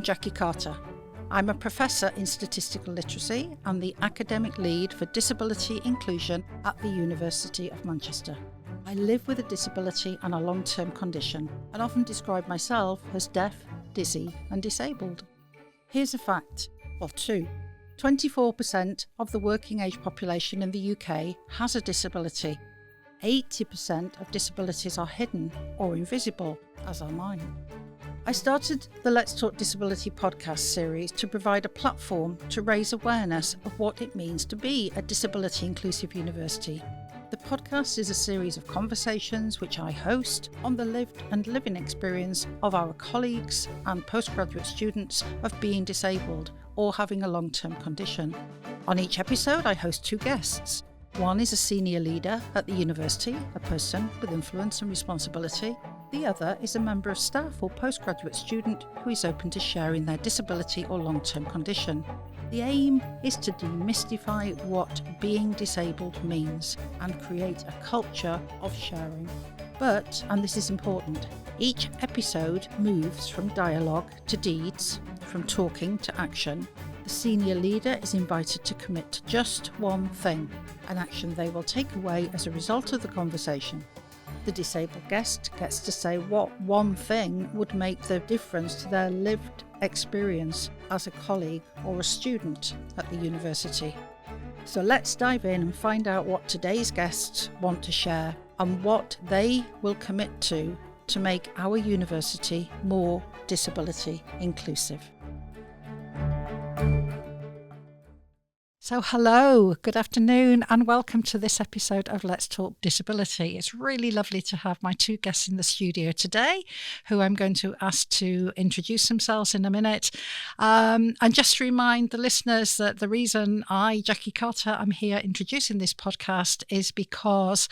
Jackie Carter. I'm a professor in statistical literacy and the academic lead for disability inclusion at the University of Manchester. I live with a disability and a long-term condition and often describe myself as deaf, dizzy and disabled. Here's a fact, or two. 24% of the working age population in the UK has a disability. 80% of disabilities are hidden or invisible, as are mine. I started the Let's Talk Disability podcast series to provide a platform to raise awareness of what it means to be a disability inclusive university. The podcast is a series of conversations which I host on the lived and living experience of our colleagues and postgraduate students of being disabled or having a long-term condition. On each episode, I host two guests. One is a senior leader at the university, a person with influence and responsibility. The other is a member of staff or postgraduate student who is open to sharing their disability or long-term condition. The aim is to demystify what being disabled means and create a culture of sharing. But, and this is important, each episode moves from dialogue to deeds, from talking to action. The senior leader is invited to commit to just one thing, an action they will take away as a result of the conversation. The disabled guest gets to say what one thing would make the difference to their lived experience as a colleague or a student at the university. So let's dive in and find out what today's guests want to share and what they will commit to make our university more disability inclusive. So hello, good afternoon and welcome to this episode of Let's Talk Disability. It's really lovely to have my two guests in the studio today who I'm going to ask to introduce themselves in a minute. And just to remind the listeners that the reason I, Jackie Carter, am here introducing this podcast is because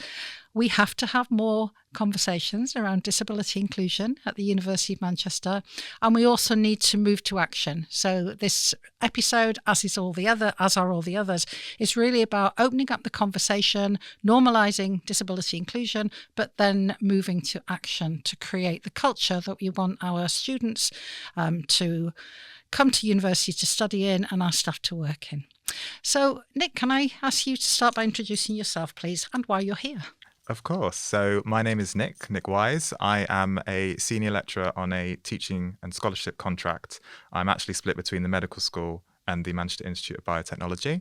we have to have more conversations around disability inclusion at the University of Manchester, and we also need to move to action. So this episode, as are all the others, is really about opening up the conversation, normalising disability inclusion, but then moving to action to create the culture that we want our students to come to university to study in and our staff to work in. So, Nick, can I ask you to start by introducing yourself, please, and why you're here? Of course. So my name is Nick Weise. I am a senior lecturer on a teaching and scholarship contract. I'm actually split between the medical school and the Manchester Institute of Biotechnology.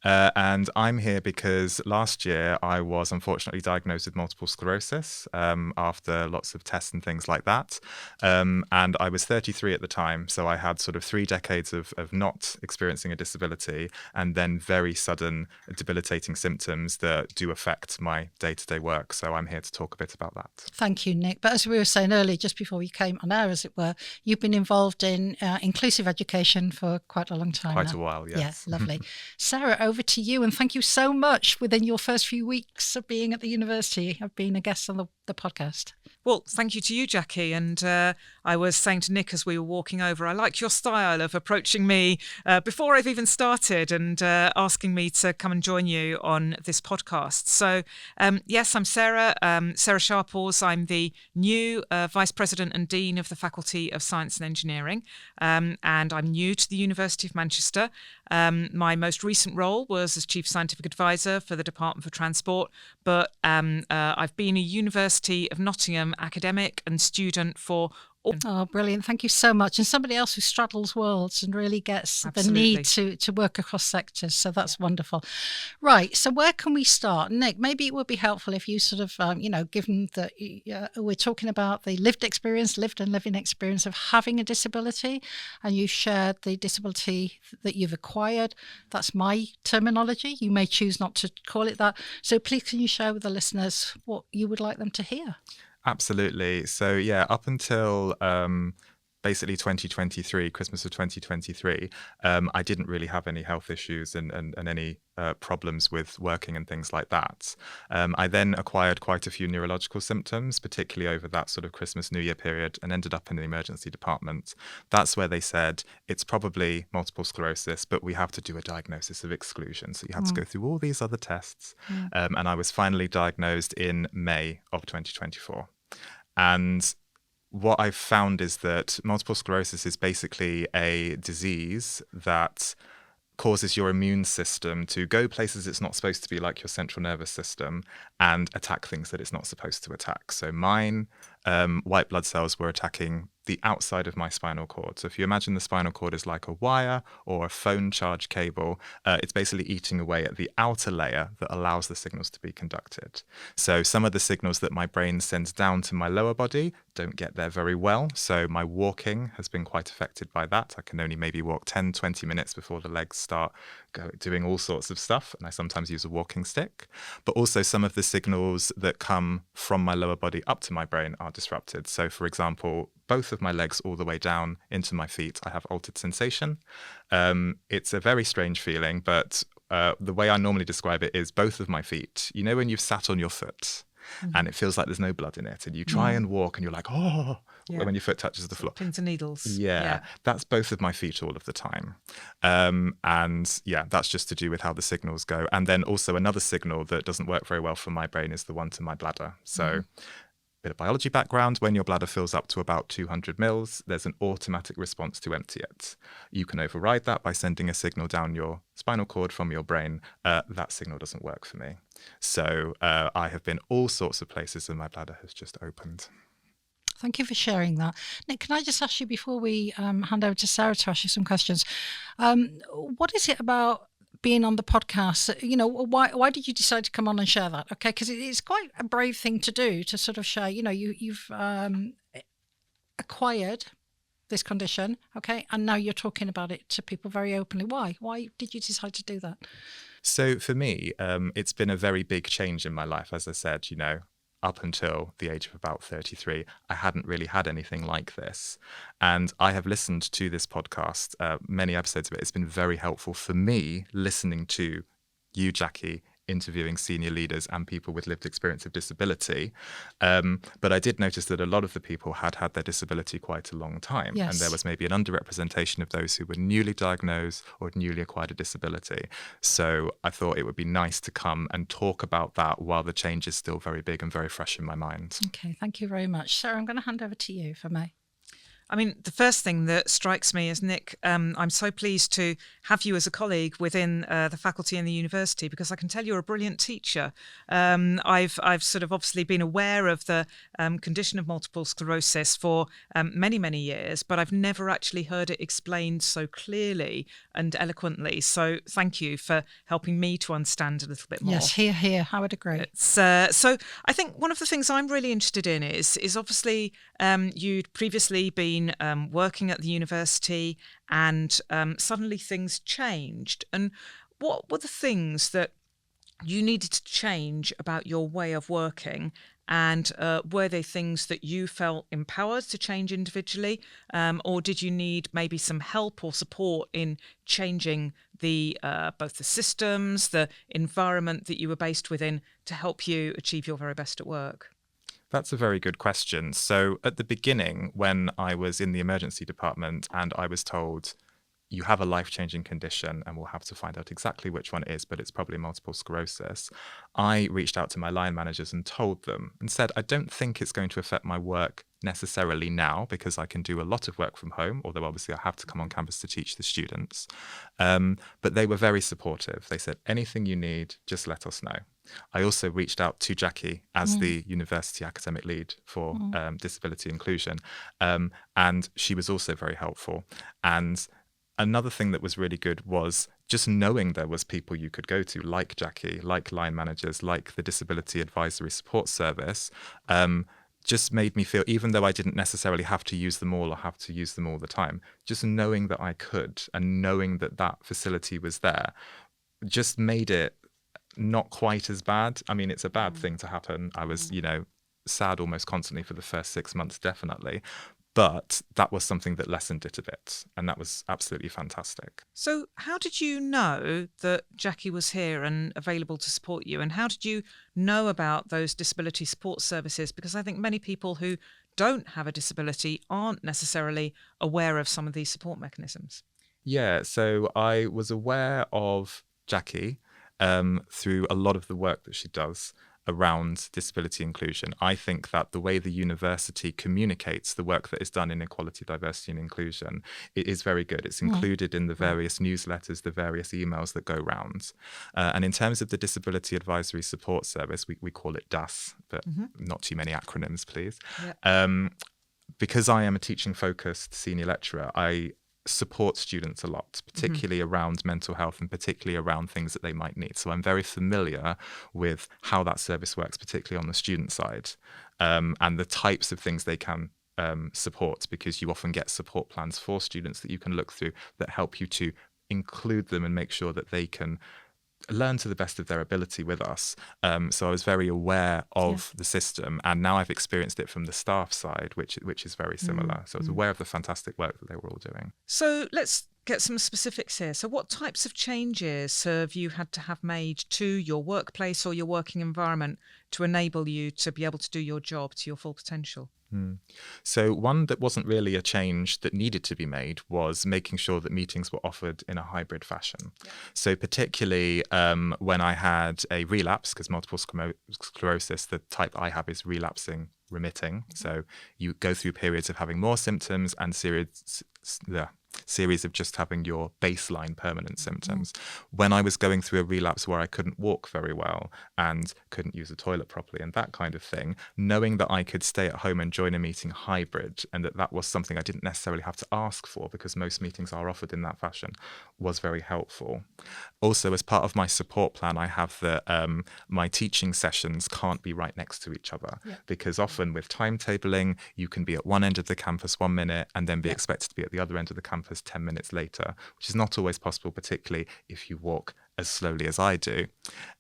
And I'm here because last year I was unfortunately diagnosed with multiple sclerosis after lots of tests and things like that. And I was 33 at the time, so I had sort of 3 decades of not experiencing a disability and then very sudden debilitating symptoms that do affect my day-to-day work. So I'm here to talk a bit about that. Thank you, Nick. But as we were saying earlier, just before we came on air, as it were, you've been involved in inclusive education for quite a long time. Quite a while, yes. Yeah, lovely. Sarah, over to you, and thank you so much within your first few weeks of being at the university of being a guest on the podcast. Well, thank you to you, Jackie. And I was saying to Nick as we were walking over, I like your style of approaching me before I've even started and asking me to come and join you on this podcast. So, yes, I'm Sarah Sharples. I'm the new Vice President and Dean of the Faculty of Science and Engineering, and I'm new to the University of Manchester. My most recent role was as Chief Scientific Advisor for the Department for Transport, but I've been a University of Nottingham academic and student for Oh, brilliant. Thank you so much. And somebody else who straddles worlds and really gets Absolutely. the need to work across sectors. So that's wonderful. Right. So where can we start? Nick, maybe it would be helpful if you sort of, given that we're talking about the lived and living experience of having a disability, and you shared the disability that you've acquired. That's my terminology. You may choose not to call it that. So please, can you share with the listeners what you would like them to hear? Absolutely. So yeah, up until basically 2023, Christmas of 2023, I didn't really have any health issues and any problems with working and things like that. I then acquired quite a few neurological symptoms, particularly over that sort of Christmas, New Year period, and ended up in the emergency department. That's where they said, it's probably multiple sclerosis, but we have to do a diagnosis of exclusion. So you had to go through all these other tests. And I was finally diagnosed in May of 2024. And what I've found is that multiple sclerosis is basically a disease that causes your immune system to go places it's not supposed to be, like your central nervous system, and attack things that it's not supposed to attack. So mine, white blood cells were attacking the outside of my spinal cord. So if you imagine the spinal cord is like a wire or a phone charge cable, it's basically eating away at the outer layer that allows the signals to be conducted. So some of the signals that my brain sends down to my lower body don't get there very well. So my walking has been quite affected by that. I can only maybe walk 10, 20 minutes before the legs start doing all sorts of stuff. And I sometimes use a walking stick. But also some of the signals that come from my lower body up to my brain are disrupted. So for example, both of my legs all the way down into my feet, I have altered sensation. It's a very strange feeling, but the way I normally describe it is both of my feet. You know when you've sat on your foot and it feels like there's no blood in it, and you try and walk and you're like, oh, when your foot touches the floor. Pins and needles. Yeah, that's both of my feet all of the time. And yeah, that's just to do with how the signals go. And then also another signal that doesn't work very well for my brain is the one to my bladder. So bit of biology background, when your bladder fills up to about 200 mils, there's an automatic response to empty it. You can override that by sending a signal down your spinal cord from your brain. That signal doesn't work for me. So I have been all sorts of places and my bladder has just opened. Thank you for sharing that. Nick, can I just ask you before we hand over to Sarah to ask you some questions, what is it about being on the podcast, why did you decide to come on and share that? Okay, because it's quite a brave thing to do, to sort of share, you've acquired this condition, okay, and now you're talking about it to people very openly. Why did you decide to do that? So for me, it's been a very big change in my life. As I said, up until the age of about 33, I hadn't really had anything like this. And I have listened to this podcast, many episodes of it. It's been very helpful for me listening to you, Jackie, interviewing senior leaders and people with lived experience of disability. But I did notice that a lot of the people had had their disability quite a long time. Yes. And there was maybe an underrepresentation of those who were newly diagnosed or had newly acquired a disability. So I thought it would be nice to come and talk about that while the change is still very big and very fresh in my mind. Okay, thank you very much. Sarah, I'm going to hand over to you if I may. I mean, the first thing that strikes me is, Nick, I'm so pleased to have you as a colleague within the faculty and the university, because I can tell you're a brilliant teacher. I've sort of obviously been aware of the condition of multiple sclerosis for many, many years, but I've never actually heard it explained so clearly and eloquently. So thank you for helping me to understand a little bit more. Yes, hear. I would agree. So I think one of the things I'm really interested in is obviously you'd previously been working at the university and suddenly things changed. And what were the things that you needed to change about your way of working? And were they things that you felt empowered to change individually? Or did you need maybe some help or support in changing the both the systems, the environment that you were based within to help you achieve your very best at work? That's a very good question. So at the beginning, when I was in the emergency department and I was told, you have a life-changing condition and we'll have to find out exactly which one it is, but it's probably multiple sclerosis, I reached out to my line managers and told them and said, I don't think it's going to affect my work necessarily now because I can do a lot of work from home, although obviously I have to come on campus to teach the students. But they were very supportive. They said, anything you need, just let us know. I also reached out to Jackie as the university academic lead for disability inclusion, and she was also very helpful. And another thing that was really good was just knowing there was people you could go to, like Jackie, like line managers, like the Disability Advisory Support Service, just made me feel, even though I didn't necessarily have to use them all or have to use them all the time, just knowing that I could and knowing that that facility was there just made it not quite as bad. I mean, it's a bad thing to happen. I was, sad almost constantly for the first 6 months, definitely. But that was something that lessened it a bit. And that was absolutely fantastic. So how did you know that Jackie was here and available to support you? And how did you know about those disability support services? Because I think many people who don't have a disability aren't necessarily aware of some of these support mechanisms. Yeah, so I was aware of Jackie through a lot of the work that she does. around disability inclusion. I think that the way the university communicates the work that is done in equality, diversity and inclusion, it is very good. It's included in the various newsletters, the various emails that go round. And in terms of the Disability Advisory Support Service, we call it DAS, but not too many acronyms, please. Yep. Because I am a teaching-focused senior lecturer, I support students a lot, particularly around mental health and particularly around things that they might need. So I'm very familiar with how that service works, particularly on the student side, and the types of things they can support, because you often get support plans for students that you can look through that help you to include them and make sure that they can learn to the best of their ability with us. So I was very aware of the system, and now I've experienced it from the staff side, which is very similar. So I was aware of the fantastic work that they were all doing. So let's get some specifics here. So what types of changes have you had to have made to your workplace or your working environment to enable you to be able to do your job to your full potential? So one that wasn't really a change that needed to be made was making sure that meetings were offered in a hybrid fashion. Yeah. So particularly when I had a relapse, because multiple sclerosis, the type I have is relapsing remitting. So you go through periods of having more symptoms and series of just having your baseline permanent symptoms. When I was going through a relapse where I couldn't walk very well and couldn't use a toilet properly and that kind of thing, knowing that I could stay at home and join a meeting hybrid, and that was something I didn't necessarily have to ask for because most meetings are offered in that fashion, was very helpful. Also, as part of my support plan, I have that my teaching sessions can't be right next to each other, because often with timetabling, you can be at one end of the campus 1 minute and then be expected to be at the other end of the campus 10 minutes later, which is not always possible, particularly if you walk as slowly as I do.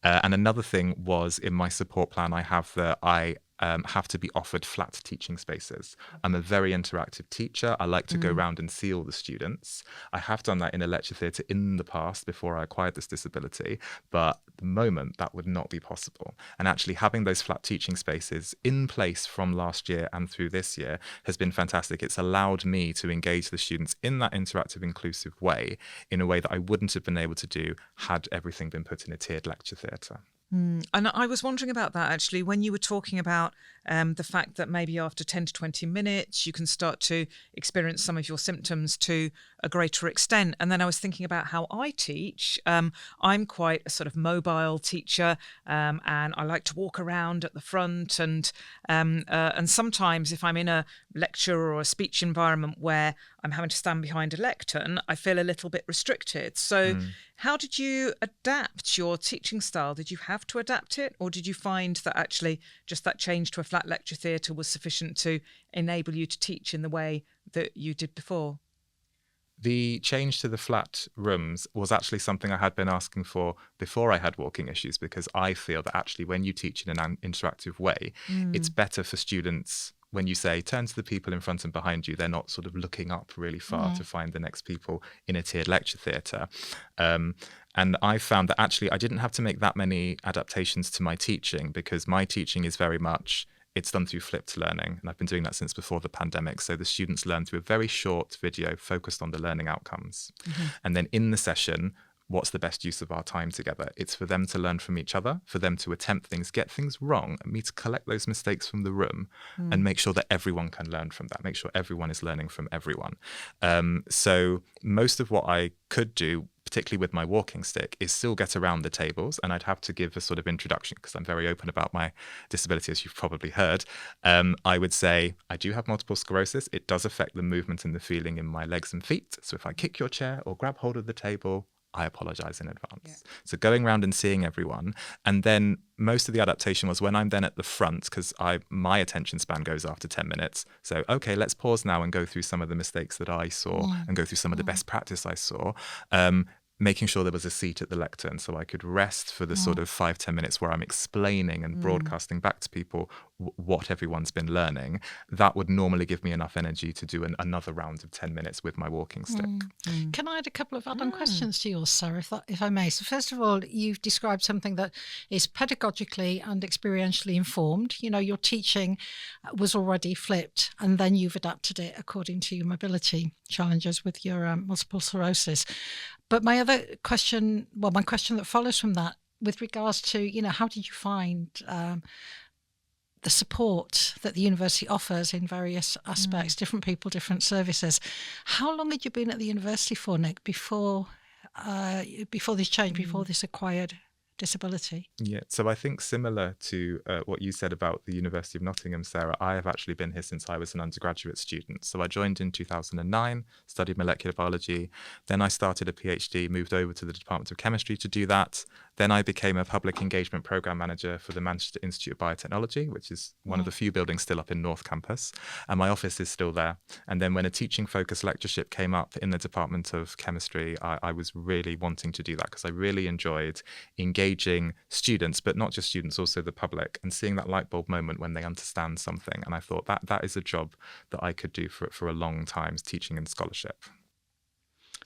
And another thing was, in my support plan, I have that I have to be offered flat teaching spaces. I'm a very interactive teacher. I like to go around and see all the students. I have done that in a lecture theatre in the past before I acquired this disability, but at the moment that would not be possible. And actually having those flat teaching spaces in place from last year and through this year has been fantastic. It's allowed me to engage the students in that interactive, inclusive way, in a way that I wouldn't have been able to do had everything been put in a tiered lecture theatre. And I was wondering about that, actually, when you were talking about the fact that maybe after 10 to 20 minutes, you can start to experience some of your symptoms to a greater extent. And then I was thinking about how I teach. I'm quite a sort of mobile teacher, and I like to walk around at the front. And sometimes if I'm in a lecture or a speech environment where I'm having to stand behind a lectern, I feel a little bit restricted. So how did you adapt your teaching style? Did you have to adapt it, or did you find that actually just that change to a flat lecture theatre was sufficient to enable you to teach in the way that you did before? The change to the flat rooms was actually something I had been asking for before I had walking issues, because I feel that actually when you teach in an interactive way, it's better for students. When you say turn to the people in front and behind you, they're not sort of looking up really far to find the next people in a tiered lecture theatre. And I found that actually I didn't have to make that many adaptations to my teaching, because my teaching is very much, it's done through flipped learning. And I've been doing that since before the pandemic. So the students learn through a very short video focused on the learning outcomes. And then in the session, what's the best use of our time together? It's for them to learn from each other, for them to attempt things, get things wrong, and me to collect those mistakes from the room and make sure that everyone can learn from that, make sure everyone is learning from everyone. So most of what I could do, particularly with my walking stick, is still get around the tables, and I'd have to give a sort of introduction because I'm very open about my disability, as you've probably heard. I would say I do have multiple sclerosis. It does affect the movement and the feeling in my legs and feet. So if I kick your chair or grab hold of the table, I apologize in advance. So going around and seeing everyone. And then most of the adaptation was when I'm then at the front, because my attention span goes after 10 minutes. So, okay, let's pause now and go through some of the mistakes that I saw and go through some of the best practice I saw. Making sure there was a seat at the lectern so I could rest for the sort of 5-10 minutes where I'm explaining and broadcasting back to people what everyone's been learning. That would normally give me enough energy to do another round of 10 minutes with my walking stick. Can I add a couple of add-on questions to yours, Sarah, if I may? So first of all, you've described something that is pedagogically and experientially informed. You know, your teaching was already flipped and then you've adapted it according to your mobility challenges with your multiple sclerosis. But my question that follows from that with regards to, how did you find the support that the university offers in various aspects, different people, different services? How long had you been at the university for, Nick, before this change, before this acquired disability? Yeah, so I think similar to what you said about the University of Nottingham, Sarah, I have actually been here since I was an undergraduate student. So I joined in 2009, studied molecular biology. Then I started a PhD, moved over to the Department of Chemistry to do that. Then I became a public engagement program manager for the Manchester Institute of Biotechnology, which is one of the few buildings still up in North Campus. And my office is still there. And then when a teaching focused lectureship came up in the Department of Chemistry, I was really wanting to do that because I really enjoyed engaging students, but not just students, also the public, and seeing that light bulb moment when they understand something. And I thought that is a job that I could do for a long time, teaching and scholarship.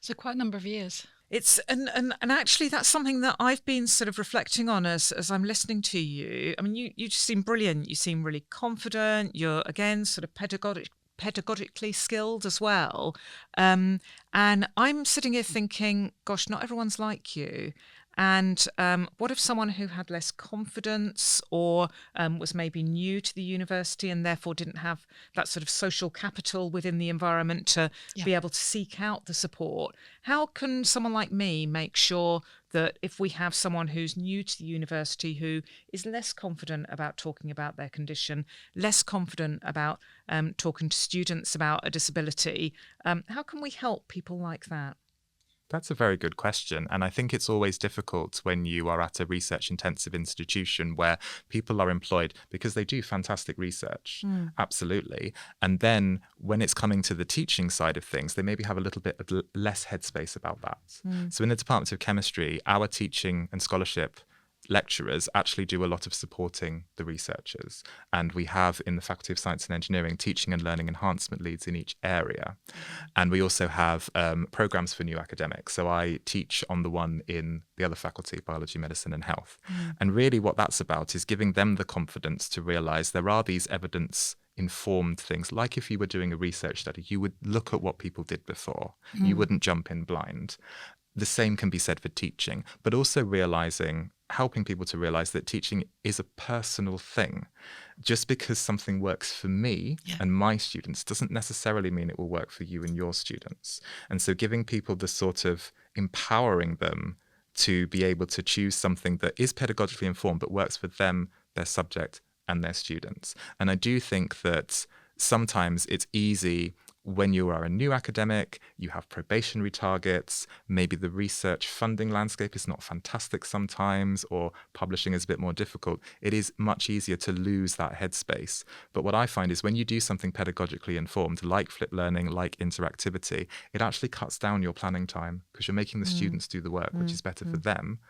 So quite a number of years. It's and actually that's something that I've been sort of reflecting on as I'm listening to you. I mean, you just seem brilliant. You seem really confident. You're again sort of pedagogically skilled as well. And I'm sitting here thinking, gosh, not everyone's like you. And what if someone who had less confidence or was maybe new to the university and therefore didn't have that sort of social capital within the environment to be able to seek out the support? How can someone like me make sure that if we have someone who's new to the university who is less confident about talking about their condition, less confident about talking to students about a disability, how can we help people like that? That's a very good question. And I think it's always difficult when you are at a research intensive institution where people are employed because they do fantastic research. Absolutely. And then when it's coming to the teaching side of things, they maybe have a little bit of less headspace about that. So in the Department of Chemistry, our teaching and scholarship lecturers actually do a lot of supporting the researchers. And we have in the Faculty of Science and Engineering teaching and learning enhancement leads in each area. And we also have programs for new academics. So I teach on the one in the other faculty, biology, medicine and health. And really what that's about is giving them the confidence to realize there are these evidence informed things. Like if you were doing a research study, you would look at what people did before. You wouldn't jump in blind. The same can be said for teaching, but also helping people to realize that teaching is a personal thing. Just because something works for me and my students doesn't necessarily mean it will work for you and your students. And so giving people the sort of empowering them to be able to choose something that is pedagogically informed but works for them, their subject and their students. And I do think that sometimes it's easy when you are a new academic, you have probationary targets, maybe the research funding landscape is not fantastic sometimes, or publishing is a bit more difficult. It is much easier to lose that headspace. But what I find is when you do something pedagogically informed, like flipped learning, like interactivity, it actually cuts down your planning time because you're making the students do the work, which is better for them.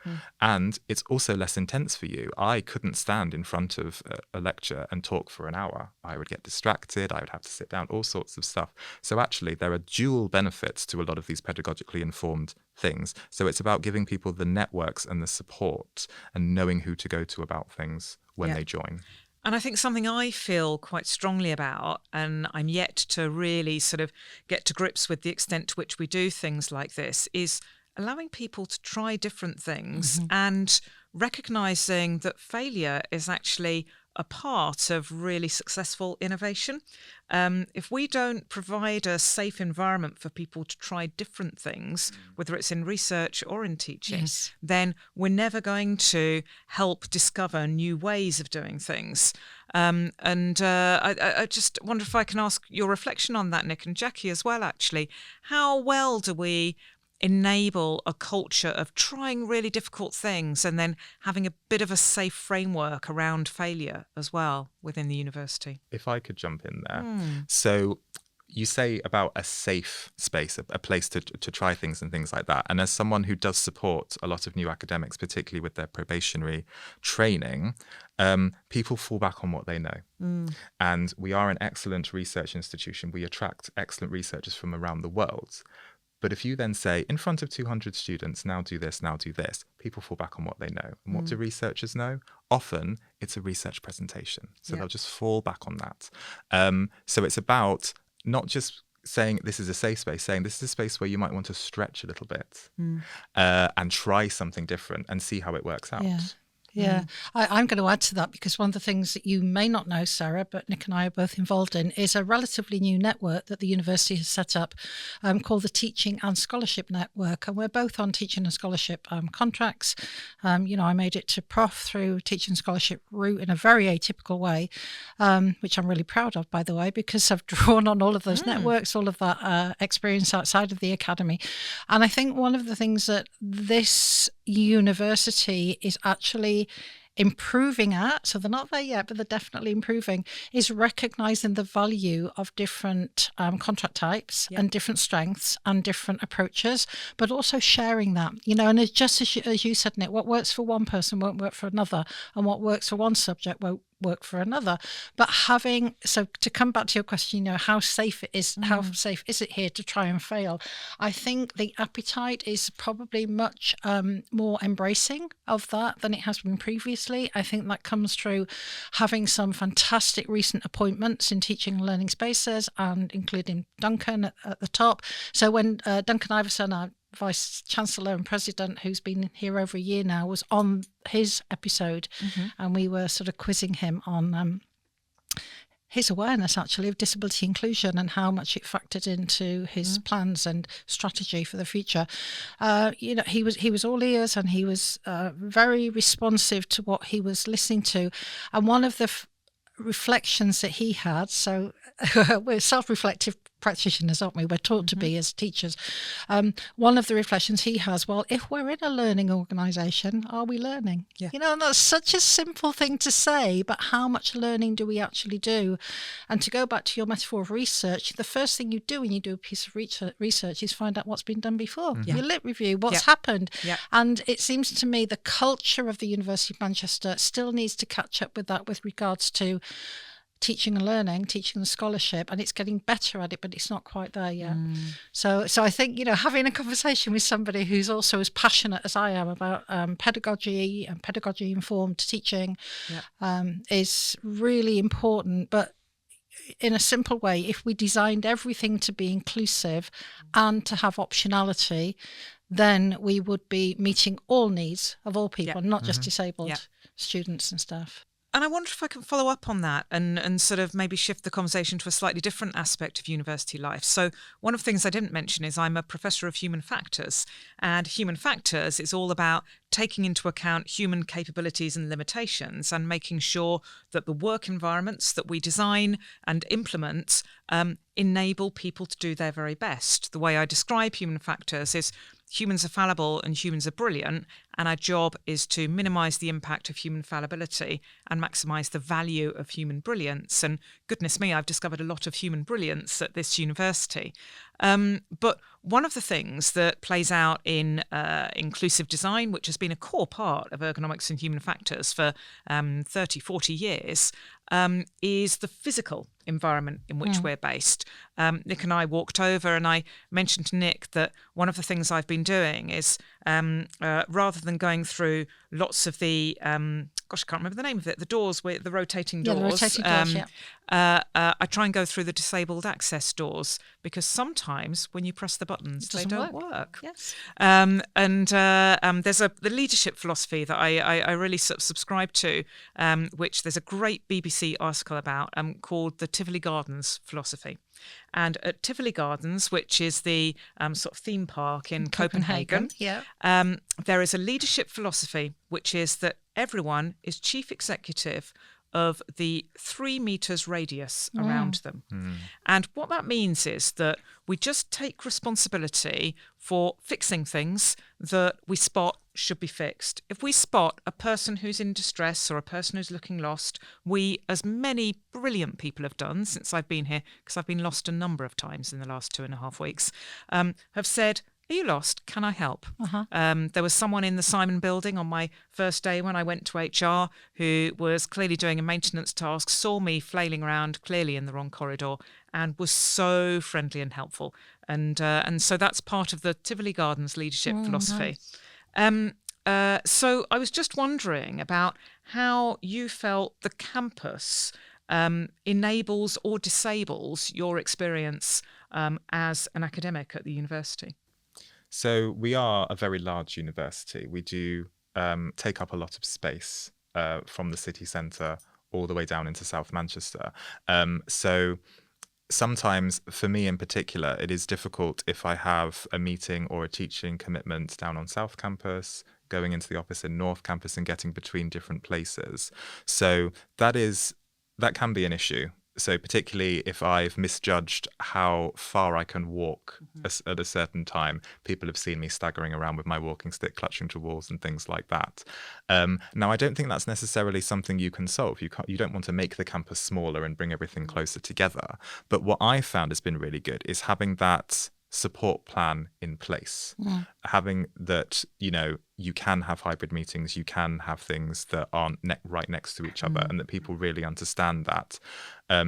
And it's also less intense for you. I couldn't stand in front of a lecture and talk for an hour. I would get distracted. I would have to sit down, all sorts of stuff. So actually, there are dual benefits to a lot of these pedagogically informed things. So it's about giving people the networks and the support and knowing who to go to about things when they join. And I think something I feel quite strongly about, and I'm yet to really sort of get to grips with the extent to which we do things like this, is allowing people to try different things and recognizing that failure is actually a part of really successful innovation. If we don't provide a safe environment for people to try different things, whether it's in research or in teaching, then we're never going to help discover new ways of doing things. I just wonder if I can ask your reflection on that, Nick, and Jackie as well, actually. How well do we enable a culture of trying really difficult things and then having a bit of a safe framework around failure as well within the university? If I could jump in there. So you say about a safe space, a place to try things and things like that. And as someone who does support a lot of new academics, particularly with their probationary training, people fall back on what they know. And we are an excellent research institution. We attract excellent researchers from around the world. But if you then say, in front of 200 students, now do this, people fall back on what they know. And what do researchers know? Often it's a research presentation. So they'll just fall back on that. So it's about not just saying this is a safe space, saying this is a space where you might want to stretch a little bit and try something different and see how it works out. Yeah, I'm going to add to that, because one of the things that you may not know, Sarah, but Nick and I are both involved in, is a relatively new network that the university has set up called the Teaching and Scholarship Network. And we're both on teaching and scholarship contracts. I made it to prof through teaching and scholarship route in a very atypical way, which I'm really proud of, by the way, because I've drawn on all of those networks, all of that experience outside of the academy. And I think one of the things that this university is actually improving at, so they're not there yet, but they're definitely improving, is recognising the value of different contract types and different strengths and different approaches, but also sharing that, and it's just as you said, Nick, what works for one person won't work for another, and what works for one subject won't work for another. But so to come back to your question, how safe it is, how safe is it here to try and fail? I think the appetite is probably much more embracing of that than it has been previously. I think that comes through having some fantastic recent appointments in teaching and learning spaces, and including Duncan at the top. So when Duncan Iverson, our Vice Chancellor and President, who's been here over a year now, was on his episode, and we were sort of quizzing him on his awareness actually of disability inclusion and how much it factored into his plans and strategy for the future. He was all ears, and he was very responsive to what he was listening to. And one of the reflections that he had, so we're self-reflective practitioners, aren't we? We're taught to be as teachers. One of the reflections he has, well, if we're in a learning organisation, are we learning? And that's such a simple thing to say, but how much learning do we actually do? And to go back to your metaphor of research, the first thing you do when you do a piece of research is find out what's been done before. Your lit review, what's happened. And it seems to me the culture of the University of Manchester still needs to catch up with that with regards to teaching and learning, teaching and scholarship, and it's getting better at it, but it's not quite there yet. So I think, having a conversation with somebody who's also as passionate as I am about pedagogy and pedagogy-informed teaching is really important. But in a simple way, if we designed everything to be inclusive and to have optionality, then we would be meeting all needs of all people, not just disabled students and staff. And I wonder if I can follow up on that and sort of maybe shift the conversation to a slightly different aspect of university life. So one of the things I didn't mention is I'm a professor of human factors, and human factors is all about taking into account human capabilities and limitations and making sure that the work environments that we design and implement enable people to do their very best. The way I describe human factors is humans are fallible and humans are brilliant, and our job is to minimise the impact of human fallibility and maximise the value of human brilliance. And goodness me, I've discovered a lot of human brilliance at this university. But one of the things that plays out in inclusive design, which has been a core part of ergonomics and human factors for 30, 40 years, is the physical environment in which we're based. Nick and I walked over, and I mentioned to Nick that one of the things I've been doing is rather than going through lots of the I can't remember the name of it, the doors with the rotating doors. The rotating doors, I try and go through the disabled access doors, because sometimes when you press the buttons, they don't work. Yes. And there's the leadership philosophy that I really sort of subscribe to, which there's a great BBC article about called the Tivoli Gardens philosophy. And at Tivoli Gardens, which is the sort of theme park in Copenhagen, there is a leadership philosophy, which is that everyone is chief executive of the 3 meters radius around them. And what that means is that we just take responsibility for fixing things that we spot should be fixed. If we spot a person who's in distress or a person who's looking lost, we, as many brilliant people have done since I've been here, because I've been lost a number of times in the last 2.5 weeks, have said, "Are you lost? Can I help?" There was someone in the Simon building on my first day when I went to HR who was clearly doing a maintenance task, saw me flailing around clearly in the wrong corridor, and was so friendly and helpful. And so that's part of the Tivoli Gardens leadership philosophy. Nice. So I was just wondering about how you felt the campus enables or disables your experience as an academic at the university? So we are a very large university. We do take up a lot of space from the city centre all the way down into South Manchester. So sometimes, for me in particular, it is difficult if I have a meeting or a teaching commitment down on South Campus, going into the office in North Campus and getting between different places. So that can be an issue. So particularly if I've misjudged how far I can walk at a certain time, people have seen me staggering around with my walking stick, clutching to walls and things like that. Now, I don't think that's necessarily something you can solve. You don't want to make the campus smaller and bring everything closer together. But what I found has been really good is having that support plan in place, having that, you can have hybrid meetings, you can have things that aren't right next to each other, and that people really understand that.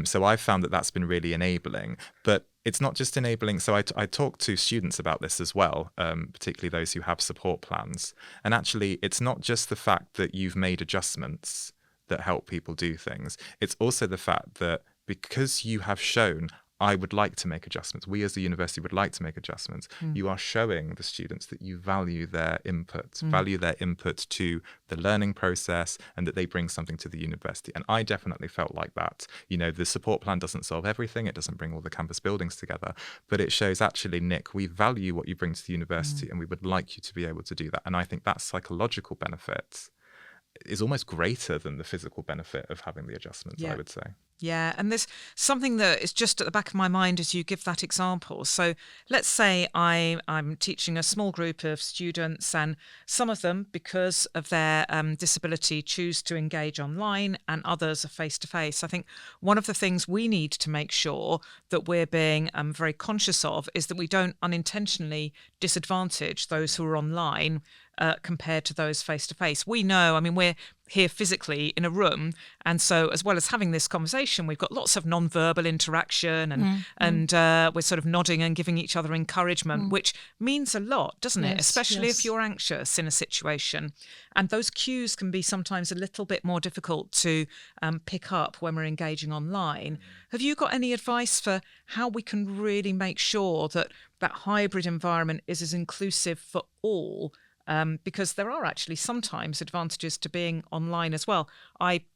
So I've found that that's been really enabling. But it's not just enabling. So I talk to students about this as well, particularly those who have support plans. And actually, it's not just the fact that you've made adjustments that help people do things. It's also the fact that because you have shown, I would like to make adjustments, we as a university would like to make adjustments, you are showing the students that you value their input, to the learning process, and that they bring something to the university. And I definitely felt like that. The support plan doesn't solve everything, it doesn't bring all the campus buildings together, but it shows, actually, Nick, we value what you bring to the university and we would like you to be able to do that. And I think that psychological benefit is almost greater than the physical benefit of having the adjustments, I would say. Yeah, and there's something that is just at the back of my mind as you give that example. So let's say I'm teaching a small group of students, and some of them, because of their disability, choose to engage online, and others are face-to-face. I think one of the things we need to make sure that we're being very conscious of is that we don't unintentionally disadvantage those who are online compared to those face-to-face. We know, we're here physically in a room, and so as well as having this conversation, we've got lots of non-verbal interaction, and we're sort of nodding and giving each other encouragement, which means a lot, doesn't it? Especially if you're anxious in a situation. And those cues can be sometimes a little bit more difficult to pick up when we're engaging online. Have you got any advice for how we can really make sure that that hybrid environment is as inclusive for all? Because there are actually sometimes advantages to being online as well.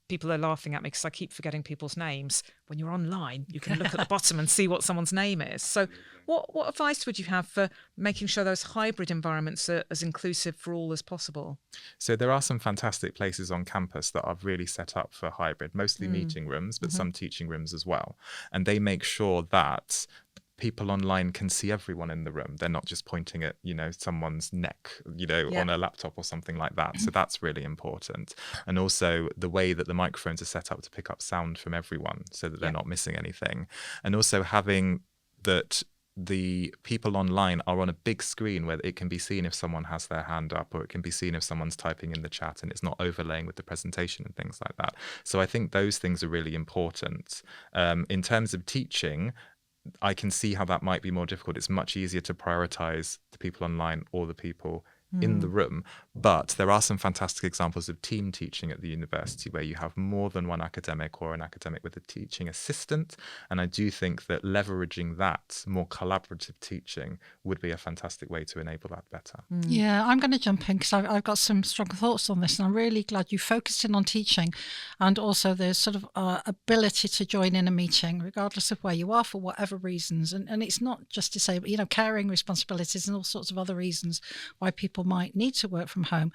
People are laughing at me because I keep forgetting people's names. When you're online, you can look at the bottom and see what someone's name is. So what advice would you have for making sure those hybrid environments are as inclusive for all as possible? So there are some fantastic places on campus that are really set up for hybrid, mostly meeting rooms, but some teaching rooms as well. And they make sure that people online can see everyone in the room. They're not just pointing at, someone's neck, on a laptop or something like that. So that's really important. And also the way that the microphones are set up to pick up sound from everyone so that they're not missing anything. And also having that the people online are on a big screen where it can be seen if someone has their hand up, or it can be seen if someone's typing in the chat, and it's not overlaying with the presentation and things like that. So I think those things are really important. In terms of teaching, I can see how that might be more difficult. It's much easier to prioritize the people online or the people in the room. But there are some fantastic examples of team teaching at the university where you have more than one academic or an academic with a teaching assistant. And I do think that leveraging that more collaborative teaching would be a fantastic way to enable that better. Yeah, I'm going to jump in because I've got some strong thoughts on this, and I'm really glad you focused in on teaching and also the sort of ability to join in a meeting regardless of where you are for whatever reasons. And it's not just disabled, caring responsibilities and all sorts of other reasons why people might need to work from home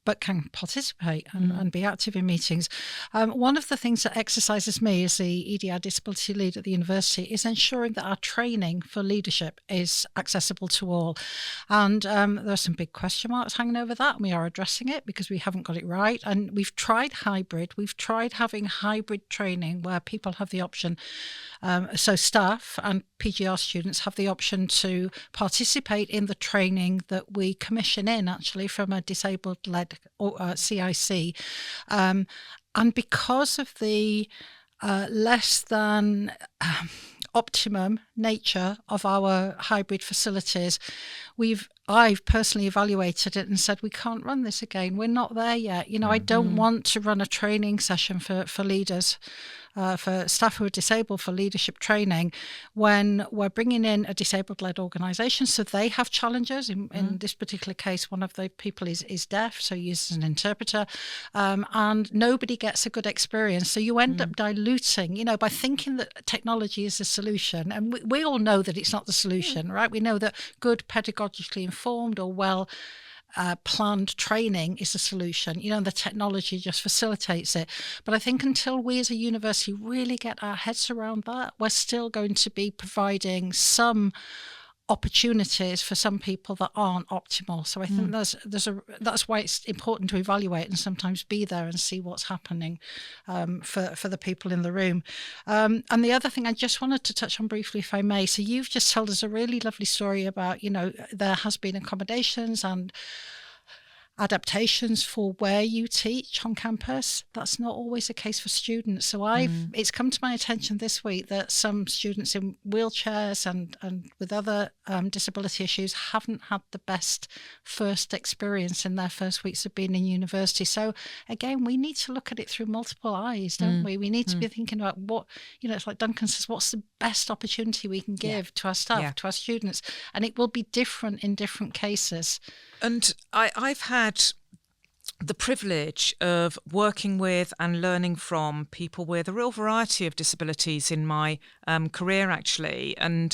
but can participate and be active in meetings. One of the things that exercises me as the EDI disability lead at the university is ensuring that our training for leadership is accessible to all. And there are some big question marks hanging over that, and we are addressing it because we haven't got it right. And we've tried hybrid. We've tried having hybrid training where people have the option, so staff and PGR students have the option to participate in the training that we commission in actually from a disabled-led CIC. And because of the less than optimum nature of our hybrid facilities, I've personally evaluated it and said, we can't run this again. We're not there yet. I don't want to run a training session for leaders for staff who are disabled for leadership training when we're bringing in a disabled-led organisation. So they have challenges. In this particular case, one of the people is deaf, so uses an interpreter, and nobody gets a good experience. So you end up diluting, by thinking that technology is the solution. And we all know that it's not the solution, right? We know that good pedagogically informed or well planned training is a solution. The technology just facilitates it. But I think until we as a university really get our heads around that, we're still going to be providing some opportunities for some people that aren't optimal. So I think that's why it's important to evaluate and sometimes be there and see what's happening for the people in the room. And the other thing I just wanted to touch on briefly, if I may. So you've just told us a really lovely story about, there has been accommodations and adaptations for where you teach on campus. That's not always the case for students. So it's come to my attention this week that some students in wheelchairs and with other disability issues haven't had the best first experience in their first weeks of being in university. So again, we need to look at it through multiple eyes, don't we? We need to be thinking about what, it's like Duncan says, what's the best opportunity we can give to our staff, to our students? And it will be different in different cases. And I've had the privilege of working with and learning from people with a real variety of disabilities in my career, actually. And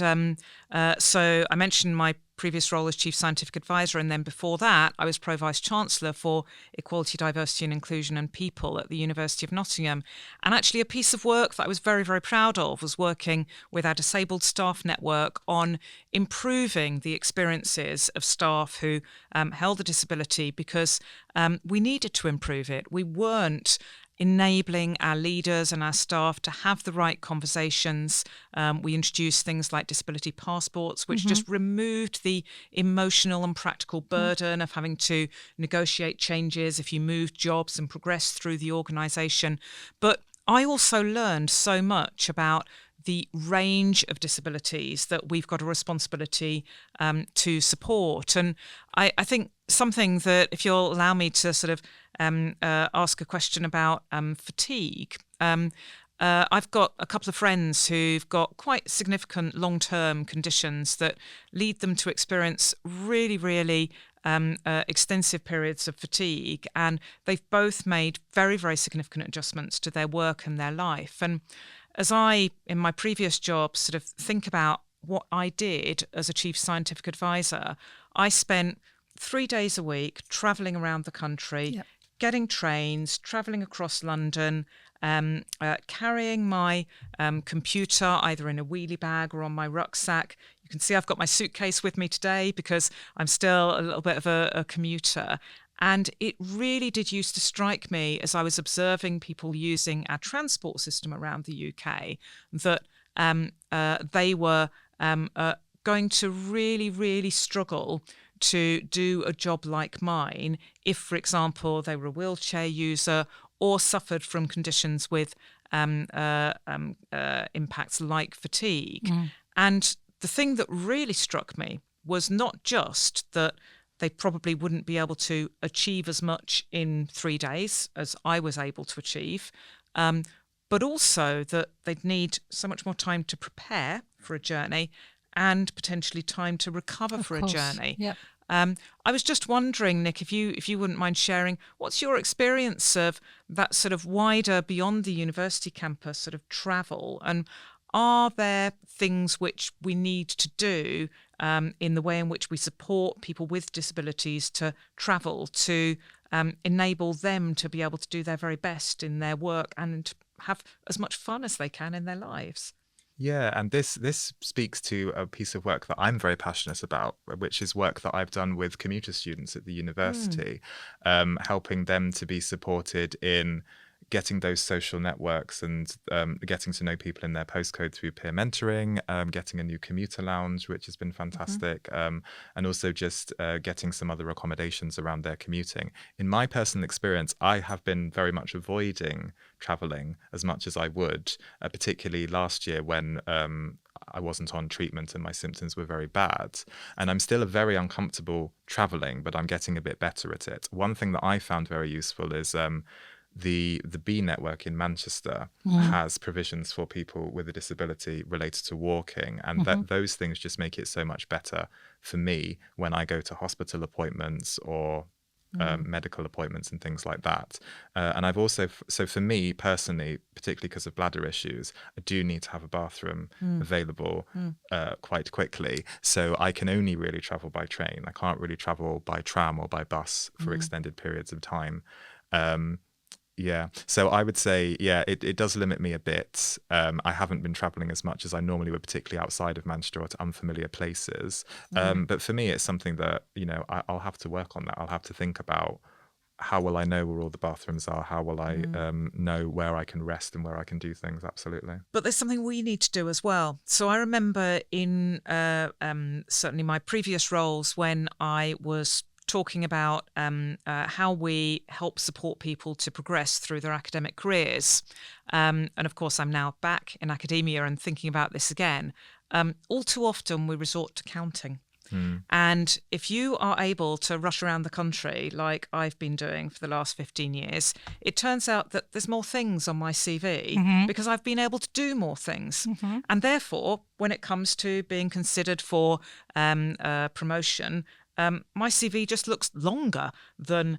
so I mentioned my previous role as Chief Scientific Advisor, and then before that I was Pro Vice Chancellor for Equality, Diversity and Inclusion and People at the University of Nottingham. And actually a piece of work that I was very, very proud of was working with our disabled staff network on improving the experiences of staff who held a disability, because we needed to improve it. We weren't enabling our leaders and our staff to have the right conversations. We introduced things like disability passports, which just removed the emotional and practical burden of having to negotiate changes if you moved jobs and progressed through the organisation. But I also learned so much about the range of disabilities that we've got a responsibility to support. And I think something that, if you'll allow me to sort of ask a question about fatigue, I've got a couple of friends who've got quite significant long-term conditions that lead them to experience really, really extensive periods of fatigue, and they've both made very, very significant adjustments to their work and their life. And as I, in my previous job, sort of think about what I did as a Chief Scientific Advisor, I spent 3 days a week travelling around the country, getting trains, travelling across London, carrying my computer either in a wheelie bag or on my rucksack. You can see I've got my suitcase with me today because I'm still a little bit of a commuter. And it really did used to strike me as I was observing people using our transport system around the UK that they were going to really, really struggle to do a job like mine if, for example, they were a wheelchair user or suffered from conditions with impacts like fatigue. And the thing that really struck me was not just that they probably wouldn't be able to achieve as much in 3 days as I was able to achieve, but also that they'd need so much more time to prepare for a journey and potentially time to recover for a journey. Yep. I was just wondering, Nick, if you wouldn't mind sharing, what's your experience of that sort of wider, beyond the university campus sort of travel, and are there things which we need to do in the way in which we support people with disabilities to travel to enable them to be able to do their very best in their work and have as much fun as they can in their lives? Yeah, and this speaks to a piece of work that I'm very passionate about, which is work that I've done with commuter students at the university, helping them to be supported in getting those social networks and getting to know people in their postcode through peer mentoring, getting a new commuter lounge, which has been fantastic, and also just getting some other accommodations around their commuting. In my personal experience, I have been very much avoiding travelling as much as I would, particularly last year when I wasn't on treatment and my symptoms were very bad. And I'm still very uncomfortable travelling, but I'm getting a bit better at it. One thing that I found very useful is the B network in Manchester has provisions for people with a disability related to walking, and those things just make it so much better for me when I go to hospital appointments or medical appointments and things like that. And I've also, so for me personally, particularly because of bladder issues, I do need to have a bathroom available quite quickly. So I can only really travel by train. I can't really travel by tram or by bus for extended periods of time. Yeah, so I would say, it does limit me a bit. I haven't been travelling as much as I normally would, particularly outside of Manchester or to unfamiliar places. But for me, it's something that, I'll have to work on that. I'll have to think about, how will I know where all the bathrooms are? How will I know where I can rest and where I can do things? Absolutely. But there's something we need to do as well. So I remember in certainly my previous roles when I was talking about how we help support people to progress through their academic careers. And of course, I'm now back in academia and thinking about this again. All too often, we resort to counting. And if you are able to rush around the country like I've been doing for the last 15 years, it turns out that there's more things on my CV because I've been able to do more things. And therefore, when it comes to being considered for promotion, my CV just looks longer than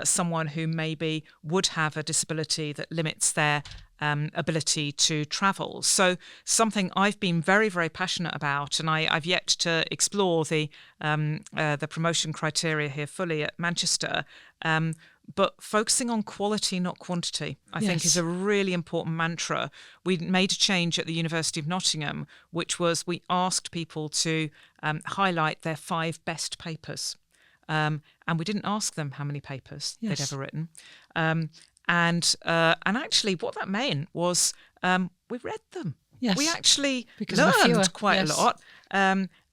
someone who maybe would have a disability that limits their ability to travel. So something I've been very, very passionate about, and I've yet to explore the promotion criteria here fully at Manchester, but focusing on quality, not quantity, I think is a really important mantra. We made a change at the University of Nottingham, which was we asked people to highlight their 5 best papers. And we didn't ask them how many papers they'd ever written. And actually what that meant was we read them. Yes. We actually learned quite a lot.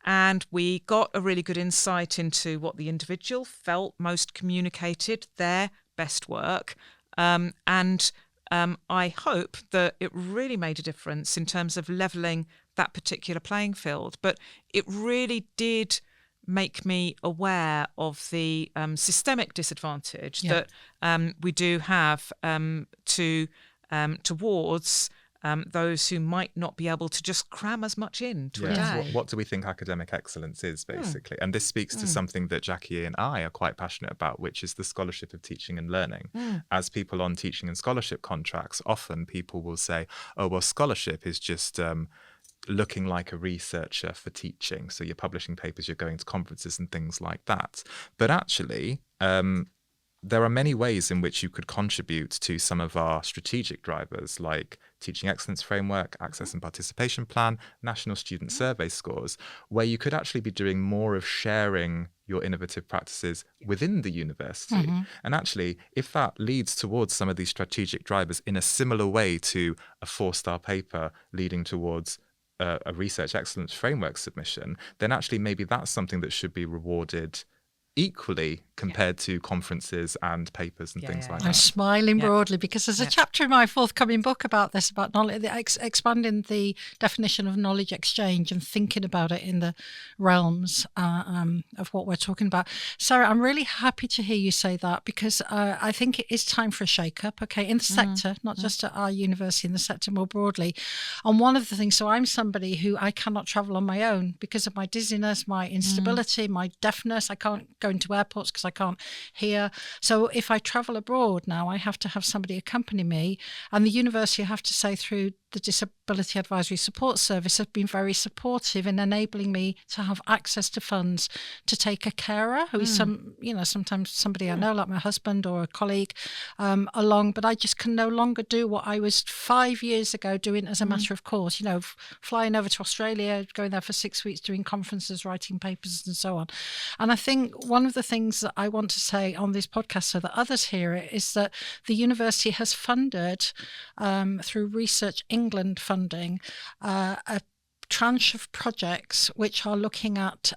And we got a really good insight into what the individual felt most communicated their best work. And I hope that it really made a difference in terms of levelling that particular playing field. But it really did make me aware of the systemic disadvantage that we do have towards those who might not be able to just cram as much into a day. What do we think academic excellence is, basically? And this speaks to something that Jackie and I are quite passionate about, which is the scholarship of teaching and learning. As people on teaching and scholarship contracts, often people will say, oh, well, scholarship is just looking like a researcher for teaching. So you're publishing papers, you're going to conferences and things like that. But actually, there are many ways in which you could contribute to some of our strategic drivers, like Teaching Excellence Framework, Access and Participation Plan, National Student Survey Scores, where you could actually be doing more of sharing your innovative practices within the university. And actually, if that leads towards some of these strategic drivers in a similar way to a 4-star paper leading towards a research excellence framework submission, then actually maybe that's something that should be rewarded equally compared to conferences and papers and things like that. I'm smiling broadly because there's a chapter in my forthcoming book about this, about knowledge, expanding the definition of knowledge exchange and thinking about it in the realms of what we're talking about. Sarah, I'm really happy to hear you say that because I think it is time for a shake-up, in the sector, not just at our university, in the sector more broadly. And one of the things, so I'm somebody who I cannot travel on my own because of my dizziness, my instability, my deafness. I can't go into airports because I can't hear. So if I travel abroad now, I have to have somebody accompany me. And the university, I have to say, through the Disability Advisory Support Service, have been very supportive in enabling me to have access to funds to take a carer who is sometimes somebody I know, like my husband or a colleague, along. But I just can no longer do what I was 5 years ago doing as a matter of course, flying over to Australia, going there for 6 weeks, doing conferences, writing papers and so on. And I think one of the things that I want to say on this podcast so that others hear it is that the university has funded through Research England funding a tranche of projects which are looking at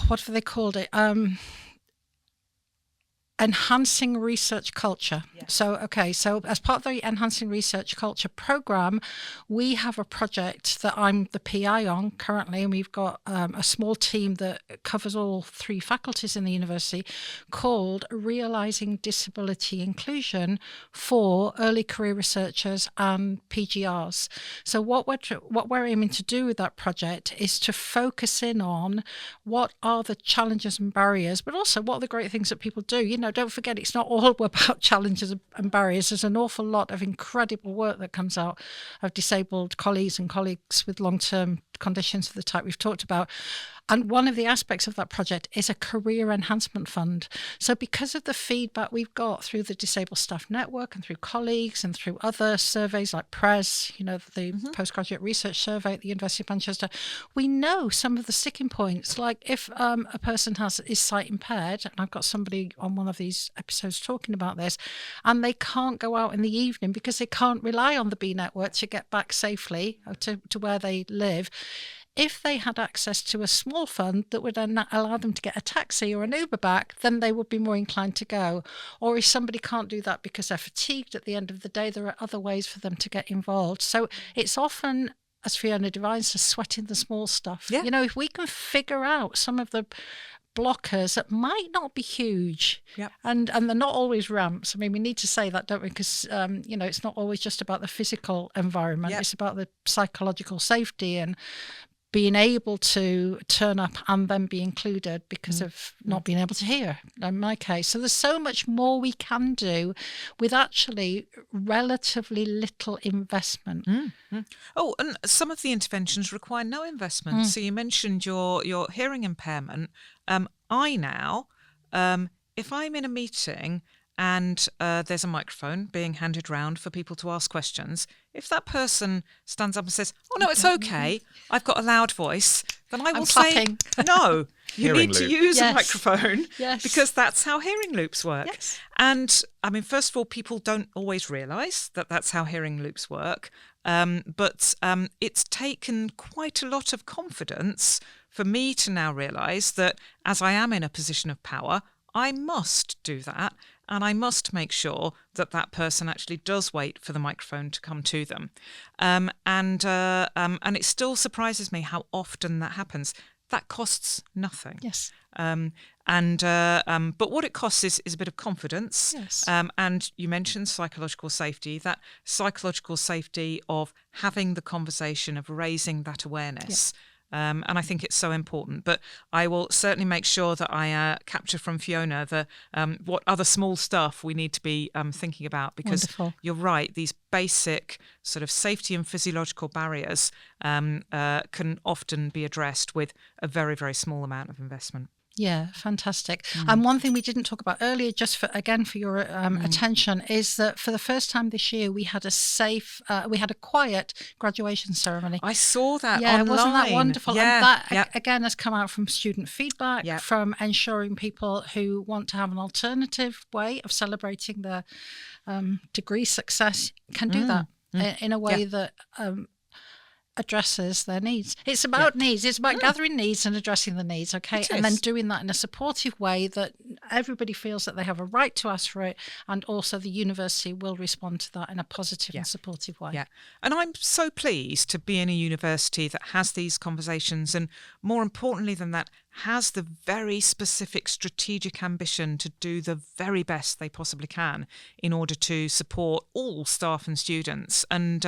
what have they called it? enhancing research culture. Yes. So as part of the Enhancing Research Culture program, we have a project that I'm the PI on currently, and we've got a small team that covers all 3 faculties in the university, called Realising Disability Inclusion for Early Career Researchers and PGRs. So what we're aiming to do with that project is to focus in on what are the challenges and barriers, but also what are the great things that people do. You know, don't forget, it's not all about challenges and barriers. There's an awful lot of incredible work that comes out of disabled colleagues and colleagues with long-term conditions of the type we've talked about. And one of the aspects of that project is a career enhancement fund. So because of the feedback we've got through the Disabled Staff Network and through colleagues and through other surveys like PRES, you know, the Postgraduate Research Survey at the University of Manchester, we know some of the sticking points. Like if a person is sight impaired, and I've got somebody on one of these episodes talking about this, and they can't go out in the evening because they can't rely on the B network to get back safely to where they live. If they had access to a small fund that would allow them to get a taxi or an Uber back, then they would be more inclined to go. Or if somebody can't do that because they're fatigued at the end of the day, there are other ways for them to get involved. So it's often, as Fiona defines, sweating the small stuff. Yeah. You know, if we can figure out some of the blockers that might not be huge, and they're not always ramps. I mean, we need to say that, don't we? Because you know, it's not always just about the physical environment. It's about the psychological safety and being able to turn up and then be included because of not being able to hear, in my case. So there's so much more we can do with actually relatively little investment. Oh, and some of the interventions require no investment. So you mentioned your hearing impairment. I now, if I'm in a meeting and there's a microphone being handed round for people to ask questions, if that person stands up and says, "Oh no, it's okay, I've got a loud voice," then I will say, "No, you Hearing need to loop. use a microphone because that's how hearing loops work." Yes. And I mean, first of all, people don't always realise that that's how hearing loops work. But it's taken quite a lot of confidence for me to now realise that as I am in a position of power, I must do that. And I must make sure that that person actually does wait for the microphone to come to them. And it still surprises me how often that happens. That costs nothing. Yes. But what it costs is a bit of confidence. Yes. And you mentioned psychological safety, that psychological safety of having the conversation, of raising that awareness. And I think it's so important. But I will certainly make sure that I capture from Fiona what other small stuff we need to be thinking about, because you're right, these basic sort of safety and physiological barriers can often be addressed with a very, very small amount of investment. Yeah, fantastic. And one thing we didn't talk about earlier, just for your attention, is that for the first time this year, we had a quiet graduation ceremony. I saw that online. Wasn't that wonderful? Yeah, and that, again, has come out from student feedback, from ensuring people who want to have an alternative way of celebrating their degree success can do that in a way that addresses their needs. It's about needs. It's about gathering needs and addressing the needs, okay? And then doing that in a supportive way that everybody feels that they have a right to ask for it, and also the university will respond to that in a positive and supportive way. Yeah. And I'm so pleased to be in a university that has these conversations, and more importantly than that, has the very specific strategic ambition to do the very best they possibly can in order to support all staff and students. And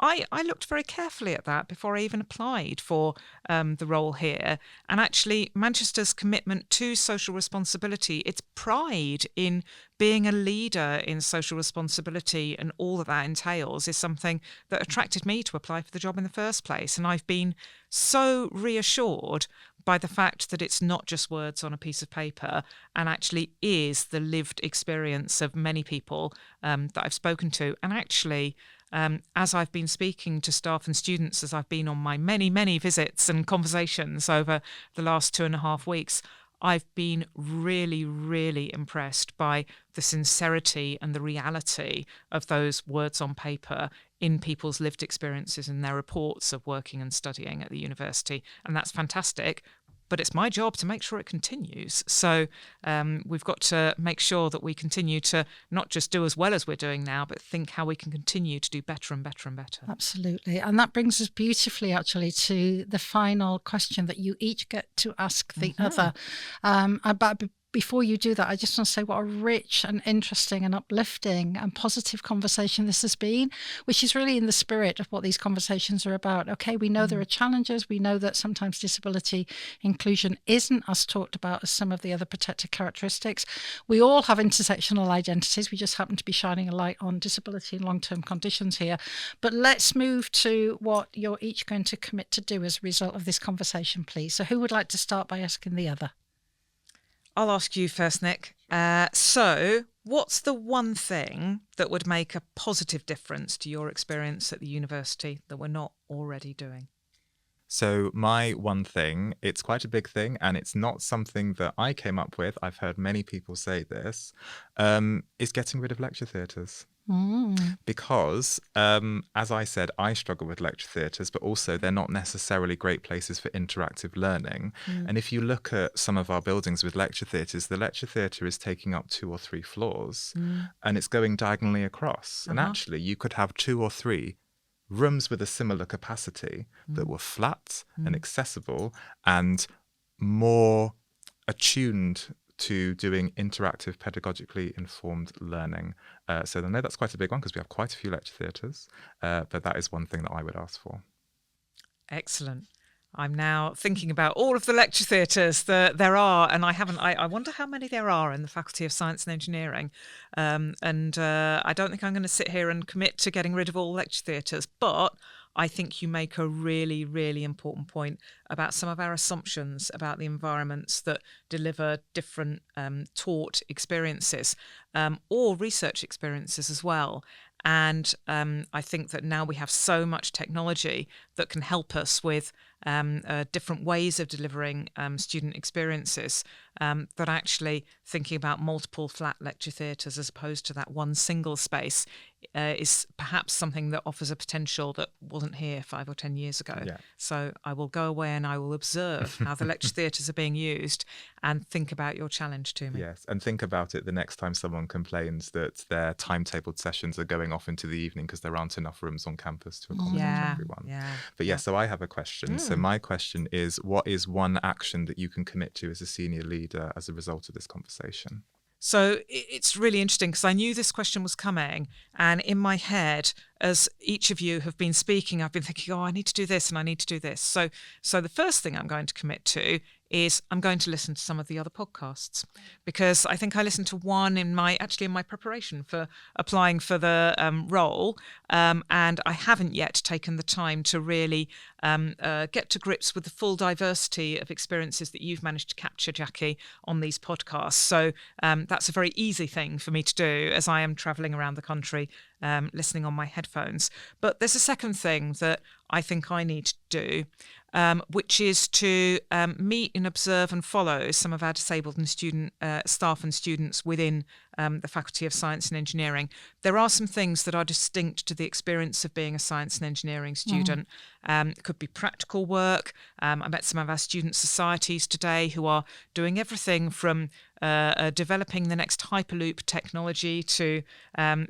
I looked very carefully at that before I even applied for the role here. And actually, Manchester's commitment to social responsibility, its pride in being a leader in social responsibility and all that that entails, is something that attracted me to apply for the job in the first place. And I've been so reassured by the fact that it's not just words on a piece of paper, and actually is the lived experience of many people that I've spoken to. And actually, as I've been speaking to staff and students, as I've been on my many, many visits and conversations over the last 2.5 weeks, I've been really, really impressed by the sincerity and the reality of those words on paper in people's lived experiences and their reports of working and studying at the university. And that's fantastic. but it's my job to make sure it continues. So we've got to make sure that we continue to not just do as well as we're doing now, but think how we can continue to do better and better and better. Absolutely. And that brings us beautifully, actually, to the final question that you each get to ask the other. But before you do that, I just want to say what a rich and interesting and uplifting and positive conversation this has been, which is really in the spirit of what these conversations are about. Okay, we know there are challenges. We know that sometimes disability inclusion isn't as talked about as some of the other protected characteristics. We all have intersectional identities. We just happen to be shining a light on disability and long-term conditions here. But let's move to what you're each going to commit to do as a result of this conversation, please. So who would like to start by asking the other? I'll ask you first, Nick. So what's the one thing that would make a positive difference to your experience at the university that we're not already doing? So my one thing, it's quite a big thing, and it's not something that I came up with. I've heard many people say this, is getting rid of lecture theatres. Because, as I said, I struggle with lecture theatres, but also they're not necessarily great places for interactive learning. And if you look at some of our buildings with lecture theatres, the lecture theatre is taking up 2 or 3 floors and it's going diagonally across. And actually, you could have 2 or 3 rooms with a similar capacity that were flat and accessible and more attuned to doing interactive, pedagogically informed learning. So I know that's quite a big one because we have quite a few lecture theatres, but that is one thing that I would ask for. Excellent. I'm now thinking about all of the lecture theatres that there are, and I wonder how many there are in the Faculty of Science and Engineering. And I don't think I'm going to sit here and commit to getting rid of all lecture theatres, but I think you make a really, really important point about some of our assumptions about the environments that deliver different taught experiences or research experiences as well. And I think that now we have so much technology that can help us with different ways of delivering student experiences, that actually thinking about multiple flat lecture theatres as opposed to that one single space is perhaps something that offers a potential that wasn't here 5 or 10 years ago. Yeah. So I will go away and I will observe how the lecture theatres are being used and think about your challenge to me. Yes, and think about it the next time someone complains that their timetabled sessions are going off into the evening because there aren't enough rooms on campus to accommodate everyone. But so I have a question. So my question is, what is one action that you can commit to as a senior leader as a result of this conversation? So it's really interesting because I knew this question was coming, and in my head, as each of you have been speaking, I've been thinking, I need to do this and I need to do this. So the first thing I'm going to commit to is I'm going to listen to some of the other podcasts, because I think I listened to one in my preparation for applying for the role, and I haven't yet taken the time to really get to grips with the full diversity of experiences that you've managed to capture, Jackie, on these podcasts. So that's a very easy thing for me to do as I am travelling around the country listening on my headphones. But there's a second thing that I think I need to do, which is to meet and observe and follow some of our disabled and student staff and students within the Faculty of Science and Engineering. There are some things that are distinct to the experience of being a science and engineering student. It could be practical work. I met some of our student societies today who are doing everything from developing the next Hyperloop technology to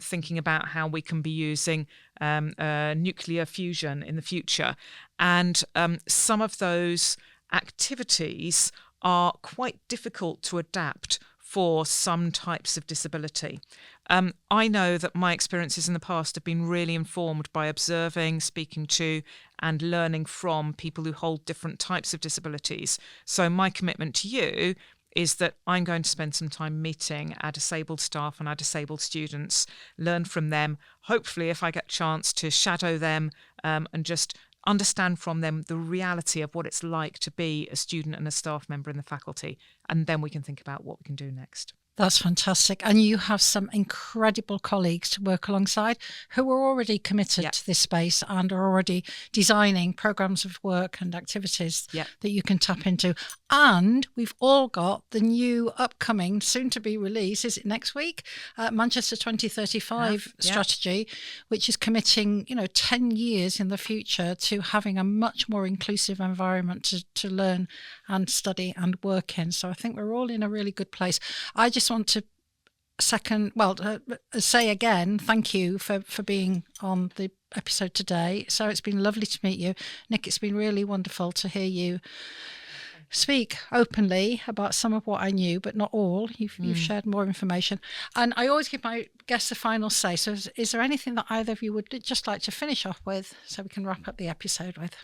thinking about how we can be using nuclear fusion in the future. And some of those activities are quite difficult to adapt for some types of disability. I know that my experiences in the past have been really informed by observing, speaking to, and learning from people who hold different types of disabilities. So my commitment to you is that I'm going to spend some time meeting our disabled staff and our disabled students, learn from them, hopefully if I get a chance to shadow them and just understand from them the reality of what it's like to be a student and a staff member in the faculty, and then we can think about what we can do next. That's fantastic. And you have some incredible colleagues to work alongside who are already committed to this space and are already designing programs of work and activities that you can tap into. And we've all got the new upcoming, soon to be released, is it next week? Manchester 2035 strategy, which is committing, 10 years in the future to having a much more inclusive environment to learn and study and work in. So I think we're all in a really good place. I just want to say again, thank you for being on the episode today. So it's been lovely to meet you. Nick, it's been really wonderful to hear you speak openly about some of what I knew, but not all. You've shared more information. And I always give my guests a final say. So is there anything that either of you would just like to finish off with so we can wrap up the episode with?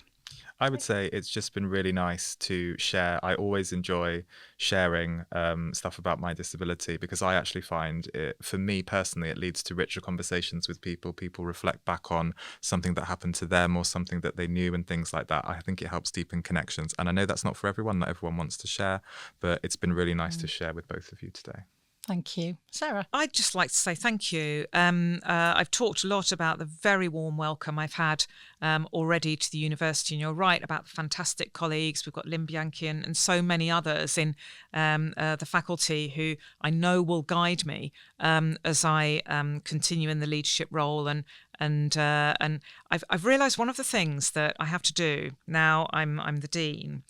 I would say it's just been really nice to share. I always enjoy sharing stuff about my disability because I actually find it, for me personally, it leads to richer conversations with people. People reflect back on something that happened to them or something that they knew and things like that. I think it helps deepen connections. And I know that's not for everyone. Not everyone wants to share, but it's been really nice to share with both of you today. Thank you. Sarah? I'd just like to say thank you. I've talked a lot about the very warm welcome I've had already to the university, and you're right about the fantastic colleagues. We've got Lynn Bianchi and so many others in the faculty who I know will guide me as I continue in the leadership role. And I've realised one of the things that I have to do now. I'm the dean.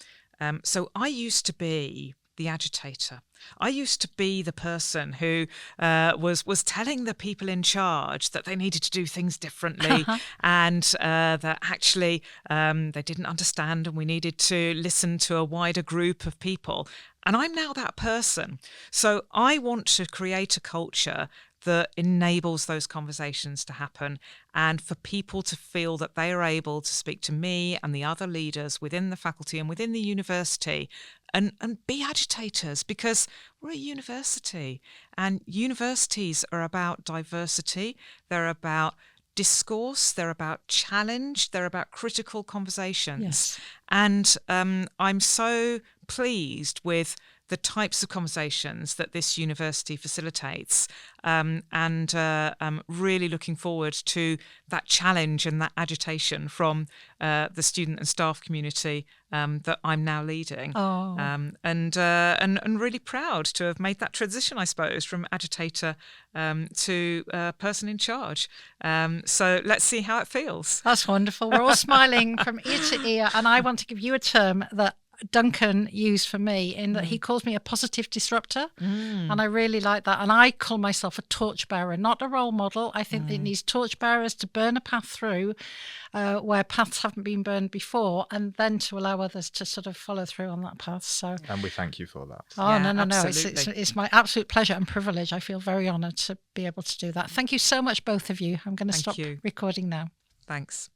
So I used to be the agitator. I used to be the person who was telling the people in charge that they needed to do things differently and that actually they didn't understand and we needed to listen to a wider group of people. And I'm now that person. So I want to create a culture that enables those conversations to happen and for people to feel that they are able to speak to me and the other leaders within the faculty and within the university and be agitators, because we're a university and universities are about diversity. They're about discourse. They're about challenge. They're about critical conversations. Yes. And I'm so pleased with the types of conversations that this university facilitates, and I'm really looking forward to that challenge and that agitation from the student and staff community that I'm now leading. And really proud to have made that transition, I suppose, from agitator to person in charge. So let's see how it feels. That's wonderful. We're all smiling from ear to ear, and I want to give you a term that Duncan used for me in that he calls me a positive disruptor, and I really like that. And I call myself a torchbearer, not a role model. I think it needs torchbearers to burn a path through where paths haven't been burned before, and then to allow others to sort of follow through on that path. So, and we thank you for that. Oh, yeah, no. It's my absolute pleasure and privilege. I feel very honoured to be able to do that. Thank you so much, both of you. I'm going to stop recording now. Thanks.